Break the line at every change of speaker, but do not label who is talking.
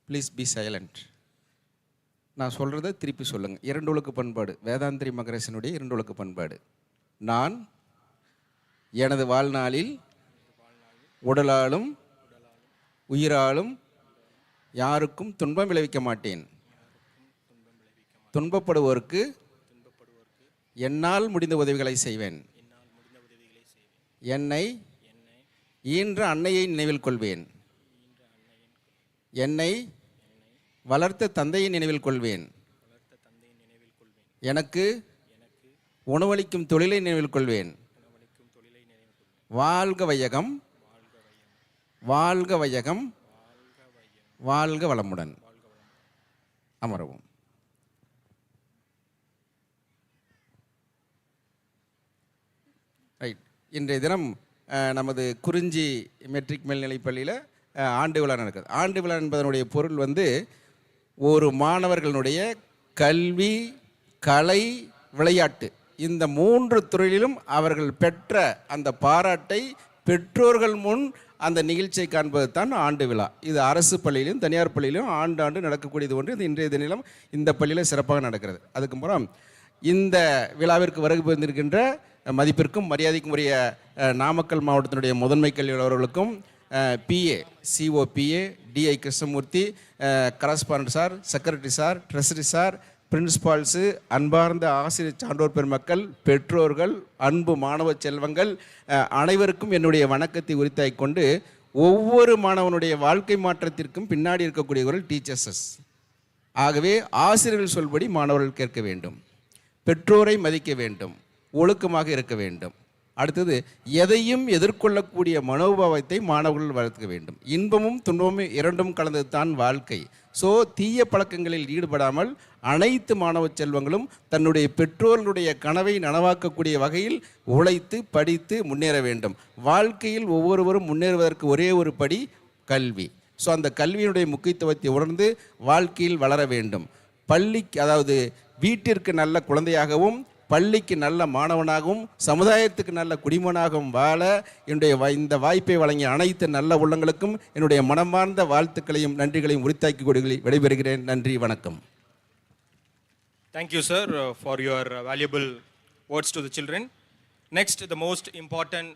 Please be silent. நான் சொல்கிறத திருப்பி சொல்லுங்கள். இரண்டொழுக்கு பண்பாடு, வேதாந்திரி மகரேசனுடைய இரண்டொழுக்கு பண்பாடு. நான் எனது வாழ்நாளில் உடலாலும் உயிராலும் யாருக்கும் துன்பம் விளைவிக்க மாட்டேன். துன்பப்படுவோருக்கு என்னால் முடிந்த உதவிகளை செய்வேன். என்னை ஈன்ற அன்னையை நினைவில் கொள்வேன். என்னை வளர்த்த தந்தையை நினைவில் கொள்வேன். எனக்கு உணவளிக்கும் தொழிலை நினைவில் கொள்வேன். வாழ்க வையகம், வாழ்க வையகம், வாழ்க வளமுடன். அமரவும். ரைட். இன்றைய தினம் நமது குறிஞ்சி மெட்ரிக் மேல்நிலைப் பள்ளியில் ஆண்டு விழா நடக்குது. ஆண்டு விழா என்பதனுடைய பொருள் ஒரு மாணவர்களுடைய கல்வி, கலை, விளையாட்டு இந்த 3 துறையிலும் அவர்கள் பெற்ற அந்த பாராட்டை பெற்றோர்கள் முன் அந்த நிகழ்ச்சியை காண்பது தான் ஆண்டு விழா. இது அரசு பள்ளியிலும் தனியார் பள்ளியிலும் ஆண்டு நடக்கக்கூடியது ஒன்று. இது இன்றைய தினம் இந்த பள்ளியில் சிறப்பாக நடக்கிறது. அதுக்கப்புறம் இந்த விழாவிற்கு வருகை புரிந்திருக்கின்ற மதிப்பிற்கும் மரியாதைக்கும் உரிய நாமக்கல் மாவட்டத்தினுடைய முதன்மை கல்வி அவர்களுக்கும் PA, COPA, DI Krishnamurthy, correspondent sir, secretary sir, treasury sir, principals, அன்பார்ந்த ஆசிரியர் சான்றோர் பெருமக்கள், பெற்றோர்கள், அன்பு மாணவ செல்வங்கள் அனைவருக்கும் என்னுடைய வணக்கத்தை உரித்தாய் கொண்டு, ஒவ்வொரு மாணவனுடைய வாழ்க்கை மாற்றத்திற்கும் பின்னாடி இருக்கக்கூடியவர்கள் டீச்சர்ஸஸ். ஆகவே ஆசிரியர்கள் சொல்படி மாணவர்கள் கேட்க வேண்டும், பெற்றோரை மதிக்க வேண்டும், ஒழுக்கமாக இருக்க வேண்டும். அடுத்தது எதையும் எதிர்கொள்ளக்கூடிய மனோபாவத்தை மாணவர்கள் வளர்க்க வேண்டும். இன்பமும் துன்பமும் இரண்டும் கலந்தது தான் வாழ்க்கை. ஸோ தீய பழக்கங்களில் ஈடுபடாமல் அனைத்து மாணவ செல்வங்களும் தன்னுடைய பெற்றோர்களுடைய கனவை நனவாக்கக்கூடிய வகையில் உழைத்து படித்து முன்னேற வேண்டும். வாழ்க்கையில் ஒவ்வொருவரும் முன்னேறுவதற்கு ஒரே ஒரு படி கல்வி. ஸோ அந்த கல்வியினுடைய முக்கியத்துவத்தை உணர்ந்து வாழ்க்கையில் வளர வேண்டும். பள்ளிக்கு, அதாவது வீட்டிற்கு நல்ல குழந்தையாகவும் பள்ளிக்கு நல்ல மாணவனாகவும் சமுதாயத்துக்கு நல்ல குடிமகனாகவும் வாழ என்னுடைய இந்த வாய்ப்பை வழங்கிய அனைத்து நல்ல உள்ளங்களுக்கும் என்னுடைய மனமார்ந்த வாழ்த்துக்களையும் நன்றிகளையும் உரித்தாக்கி கொடுக்க விடைபெறுகிறேன். நன்றி, வணக்கம்.
Thank you, sir, for your valuable words to the children. Next, the most important